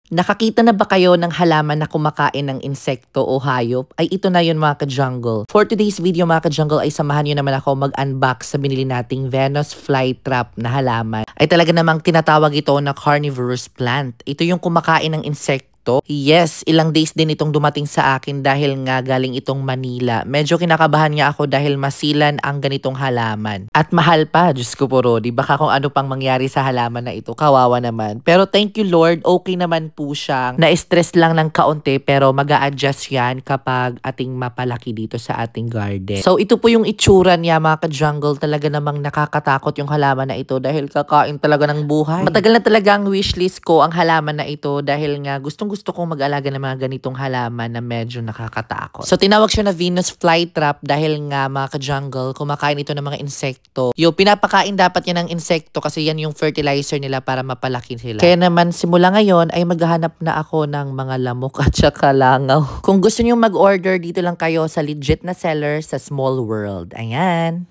Nakakita na ba kayo ng halaman na kumakain ng insekto o hayop? Ay ito na yun mga ka-jungle. For today's video mga ka-jungle ay samahan nyo naman ako mag-unbox sa binili nating Venus flytrap na halaman. Ay talaga namang tinatawag ito na carnivorous plant. Ito yung kumakain ng insekto. Yes, ilang days din itong dumating sa akin dahil nga galing itong Manila. Medyo kinakabahan nga ako dahil masilan ang ganitong halaman. At mahal pa, Diyos ko po Rodi. Baka kung ano pang mangyari sa halaman na ito, kawawa naman. Pero thank you Lord, okay naman po siyang na-stress lang ng kaunti pero mag-a-adjust yan kapag ating mapalaki dito sa ating garden. So ito po yung itsura niya mga ka-jungle. Talaga namang nakakatakot yung halaman na ito dahil kakain talaga ng buhay. Matagal na talaga ang wishlist ko ang halaman na ito dahil nga gusto kong mag-alaga ng mga ganitong halaman na medyo nakakatakot. So tinawag siya na Venus flytrap dahil nga mga ka-jungle, kumakain ito ng mga insekto. Pinapakain dapat yan ng insekto kasi yan yung fertilizer nila para mapalaki sila. Kaya naman simula ngayon ay maghahanap na ako ng mga lamok at saka langaw. Kung gusto niyo mag-order, dito lang kayo sa legit na seller sa Small World. Ayan.